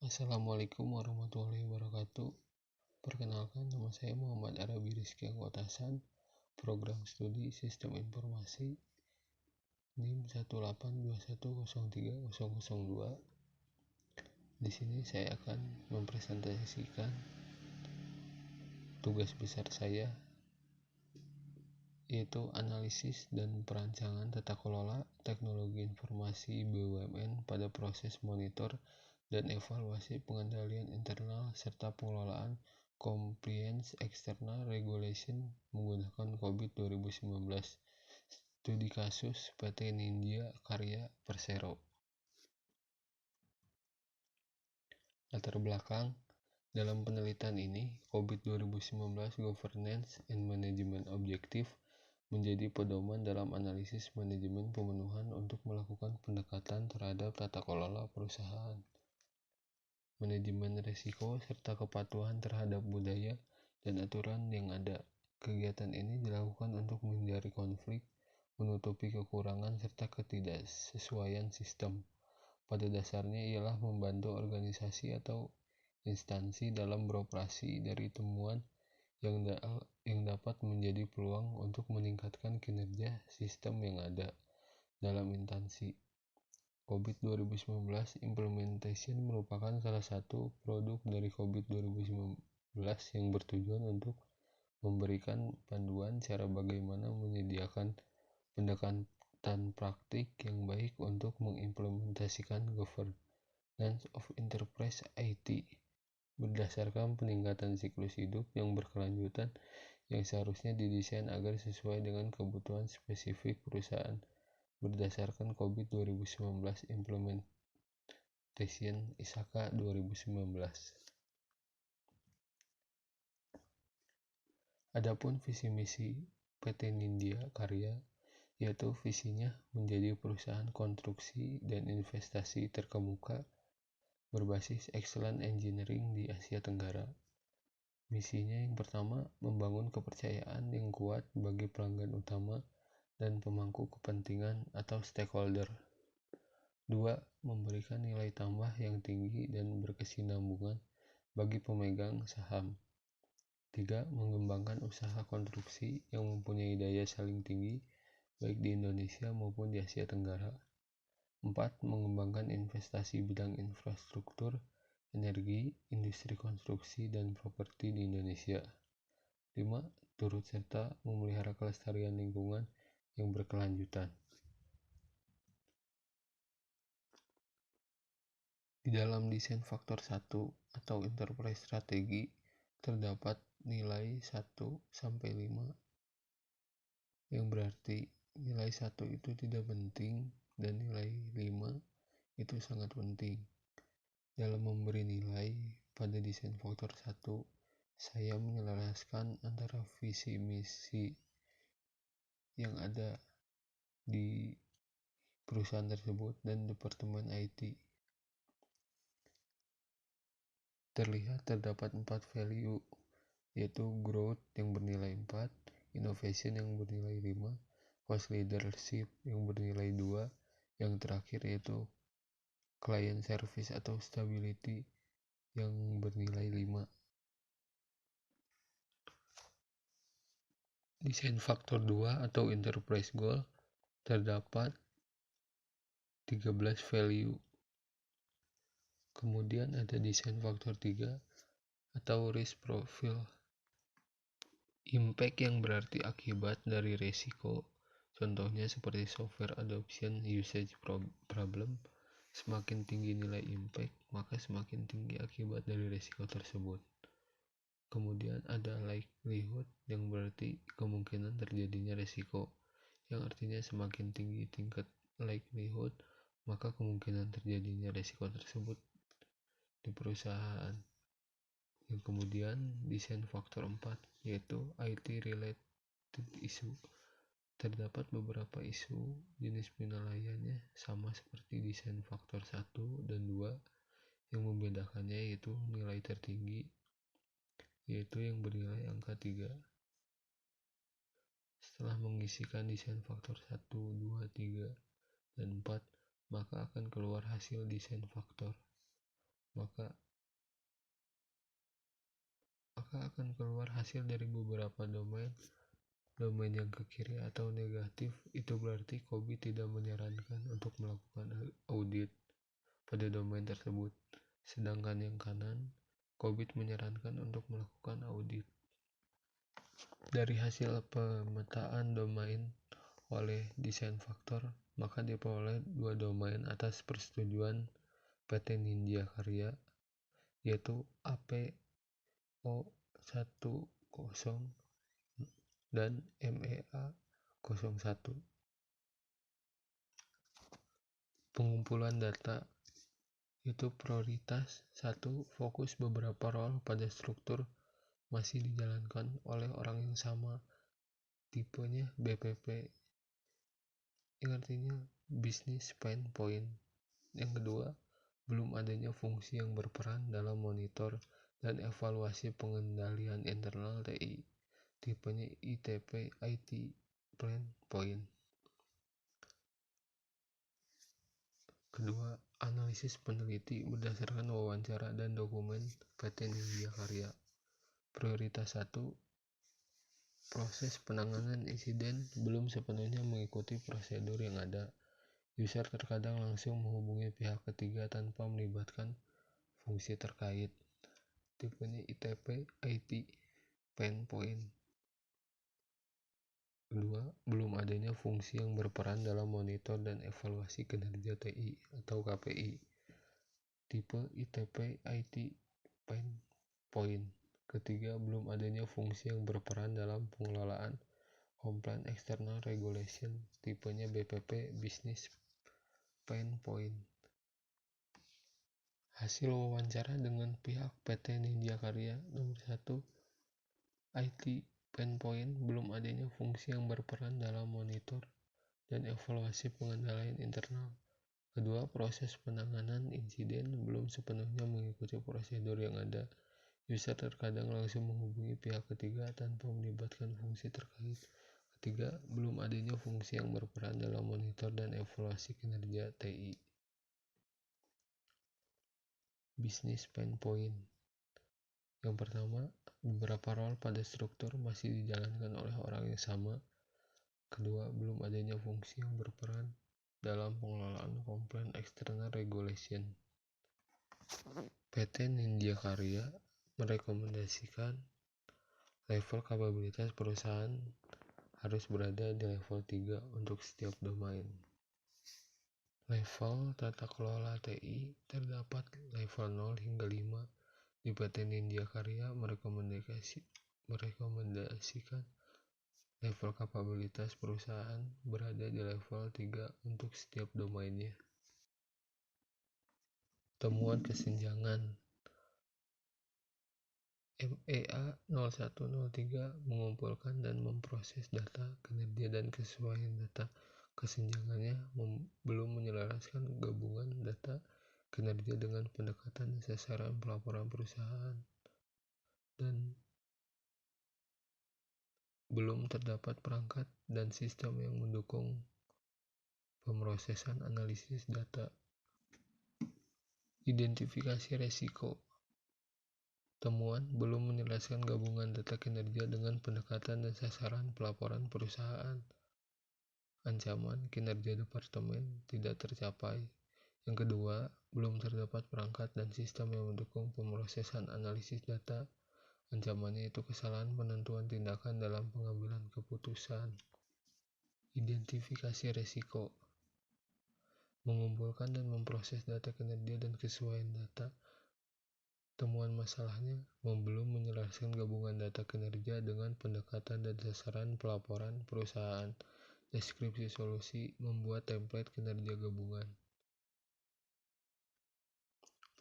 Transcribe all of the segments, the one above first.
Assalamualaikum warahmatullahi wabarakatuh. Perkenalkan, nama saya Muhammad Arabi Rizky Anggotasan, Program Studi Sistem Informasi, NIM 182103002. Di sini saya akan mempresentasikan tugas besar saya, yaitu analisis dan perancangan tata kelola teknologi informasi BUMN pada proses monitor dan evaluasi pengendalian internal serta pengelolaan compliance external regulation menggunakan COVID 2019. Studi kasus PT Nindya Karya Persero. Latar belakang dalam penelitian ini, COVID 2019 Governance and Management Objective menjadi pedoman dalam analisis manajemen pemenuhan untuk melakukan pendekatan terhadap tata kelola perusahaan, manajemen risiko, serta kepatuhan terhadap budaya dan aturan yang ada. Kegiatan ini dilakukan untuk menghindari konflik, menutupi kekurangan, serta ketidaksesuaian sistem. Pada dasarnya ialah membantu organisasi atau instansi dalam beroperasi dari temuan yang dapat menjadi peluang untuk meningkatkan kinerja sistem yang ada dalam instansi. COVID 2019 Implementation merupakan salah satu produk dari COVID 2019 yang bertujuan untuk memberikan panduan cara bagaimana menyediakan pendekatan praktik yang baik untuk mengimplementasikan governance of enterprise IT berdasarkan peningkatan siklus hidup yang berkelanjutan yang seharusnya didesain agar sesuai dengan kebutuhan spesifik perusahaan berdasarkan COVID 2019 Implementation ISAKA 2019. Adapun visi misi PT Nindya Karya, yaitu visinya menjadi perusahaan konstruksi dan investasi terkemuka berbasis excellent engineering di Asia Tenggara. Misinya yang pertama, membangun kepercayaan yang kuat bagi pelanggan utama dan pemangku kepentingan atau stakeholder. 2. Memberikan nilai tambah yang tinggi dan berkesinambungan bagi pemegang saham. 3. Mengembangkan usaha konstruksi yang mempunyai daya saing tinggi baik di Indonesia maupun di Asia Tenggara. 4. Mengembangkan investasi bidang infrastruktur, energi, industri konstruksi, dan properti di Indonesia. 5. Turut serta memelihara kelestarian lingkungan yang berkelanjutan. Di dalam desain faktor 1 atau enterprise strategi terdapat nilai 1-5 yang berarti nilai 1 itu tidak penting dan nilai 5 itu sangat penting. Dalam memberi nilai pada desain faktor 1, saya menyelaraskan antara visi misi yang ada di perusahaan tersebut dan departemen IT. Terlihat terdapat 4 value, yaitu growth yang bernilai 4, innovation yang bernilai 5, cost leadership yang bernilai 2, yang terakhir yaitu client service atau stability yang bernilai 5. Desain faktor 2 atau enterprise goal terdapat 13 value. Kemudian ada desain faktor 3 atau risk profile. Impact yang berarti akibat dari resiko, contohnya seperti software adoption usage problem. Semakin tinggi nilai impact, maka semakin tinggi akibat dari resiko tersebut. Kemudian ada likelihood yang berarti kemungkinan terjadinya resiko, yang artinya semakin tinggi tingkat likelihood, maka kemungkinan terjadinya resiko tersebut di perusahaan. Yang kemudian desain faktor 4 yaitu IT related issue. Terdapat beberapa isu jenis penilaiannya sama seperti desain faktor 1 dan 2. Yang membedakannya yaitu nilai tertinggi, yaitu yang bernilai angka 3. Setelah mengisikan desain faktor 1, 2, 3, dan 4, maka akan keluar hasil desain faktor. maka akan keluar hasil dari beberapa domain yang ke kiri atau negatif. Itu berarti Kobi tidak menyarankan untuk melakukan audit pada domain tersebut. Sedangkan yang kanan, Kobi menyarankan untuk melakukan audit. Dari hasil pemetaan domain oleh desain faktor, maka diperoleh 2 domain atas persetujuan PT Nindya Karya, yaitu APO10 dan MEA01. Pengumpulan data itu prioritas 1. Fokus beberapa role pada struktur masih dijalankan oleh orang yang sama, tipenya BPP, yang artinya Business Pain Point. Yang kedua, belum adanya fungsi yang berperan dalam monitor dan evaluasi pengendalian internal TI, tipenya ITP IT Pain Point. Kedua, analisis peneliti berdasarkan wawancara dan dokumen PT Nindya Karya. Prioritas 1. Proses penanganan insiden belum sepenuhnya mengikuti prosedur yang ada. User terkadang langsung menghubungi pihak ketiga tanpa melibatkan fungsi terkait. Tipenya ITP IT Pain Point. Kedua, belum adanya fungsi yang berperan dalam monitor dan evaluasi kinerja TI atau KPI. Tipe ITP IT Pain Point. Ketiga, belum adanya fungsi yang berperan dalam pengelolaan Compliance External Regulation, tipenya BPP Business Pain Point. Hasil wawancara dengan pihak PT Nindya Karya. Nomor 1, IT Pain Point, belum adanya fungsi yang berperan dalam monitor dan evaluasi pengendalian internal. Kedua, proses penanganan insiden belum sepenuhnya mengikuti prosedur yang ada. User terkadang langsung menghubungi pihak ketiga tanpa melibatkan fungsi terkait. Ketiga, belum adanya fungsi yang berperan dalam monitor dan evaluasi kinerja TI. Business Pain Point. Yang pertama, beberapa role pada struktur masih dijalankan oleh orang yang sama. Kedua, belum adanya fungsi yang berperan dalam pengelolaan Compliance External Regulation. PT Nindya Karya merekomendasikan level kapabilitas perusahaan harus berada di level 3 untuk setiap domain. Level tata kelola TI terdapat level 0 hingga 5. Di PT Nindya Karya merekomendasikan level kapabilitas perusahaan berada di level 3 untuk setiap domainnya. Temuan kesenjangan MEA0103 mengumpulkan dan memproses data kinerja dan kesesuaian data. Kesenjangannya belum menyelaraskan gabungan data kinerja dengan pendekatan sasaran pelaporan perusahaan, dan belum terdapat perangkat dan sistem yang mendukung pemrosesan analisis data. Identifikasi resiko. Temuan belum menjelaskan gabungan data kinerja dengan pendekatan dan sasaran pelaporan perusahaan. Ancaman kinerja departemen tidak tercapai. Yang kedua, belum terdapat perangkat dan sistem yang mendukung pemrosesan analisis data. Ancamannya itu kesalahan penentuan tindakan dalam pengambilan keputusan. Identifikasi resiko. Mengumpulkan dan memproses data kinerja dan kesesuaian data. Temuan masalahnya belum menjelaskan gabungan data kinerja dengan pendekatan dan sasaran pelaporan perusahaan. Deskripsi solusi membuat template kinerja gabungan.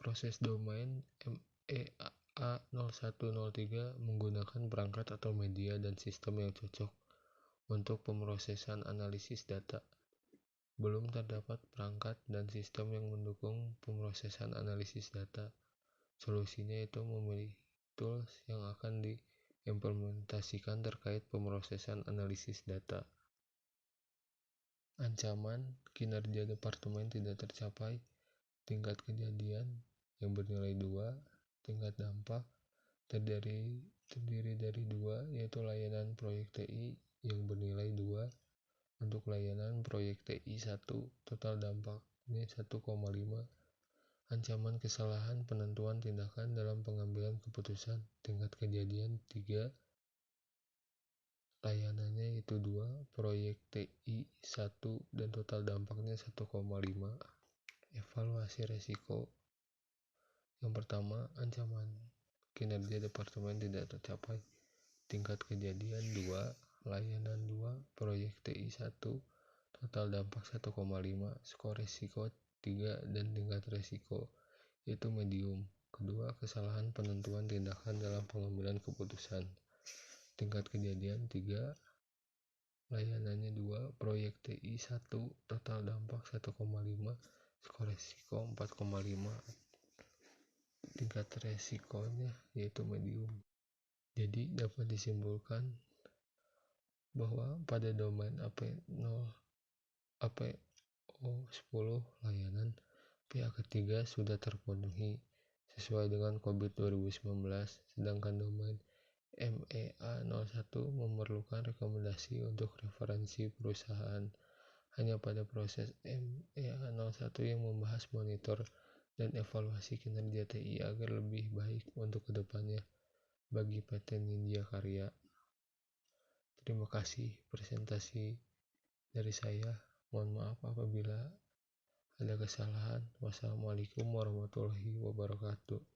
Proses domain MEA0103 menggunakan perangkat atau media dan sistem yang cocok untuk pemrosesan analisis data. Belum terdapat perangkat dan sistem yang mendukung pemrosesan analisis data. Solusinya itu memilih tools yang akan diimplementasikan terkait pemrosesan analisis data. Ancaman kinerja departemen tidak tercapai. Tingkat kejadian yang bernilai 2. Tingkat dampak terdiri dari 2, yaitu layanan proyek TI yang bernilai 2. Untuk layanan proyek TI 1, total dampaknya 1,5. Ancaman kesalahan penentuan tindakan dalam pengambilan keputusan. Tingkat kejadian 3. Layanannya itu 2, proyek TI 1 dan total dampaknya 1,5. Evaluasi resiko. Yang pertama, ancaman kinerja departemen tidak tercapai. Tingkat kejadian 2, layanan 2, proyek TI 1, total dampak 1,5, skor risiko 3 dan tingkat risiko yaitu medium. Kedua, kesalahan penentuan tindakan dalam pengambilan keputusan. Tingkat kejadian 3, layanannya 2, proyek TI 1, total dampak 1,5, skor risiko 4,5. Tingkat resikonya yaitu medium. Jadi dapat disimpulkan bahwa pada domain APO10 layanan pihak ketiga sudah terpenuhi sesuai dengan COVID 2019, sedangkan domain MEA01 memerlukan rekomendasi untuk referensi perusahaan. Hanya pada proses MEA01 yang membahas monitor dan evaluasi kinerja TI agar lebih baik untuk kedepannya bagi PT Ninja Karya. Terima kasih presentasi dari saya. Mohon maaf apabila ada kesalahan. Wassalamualaikum warahmatullahi wabarakatuh.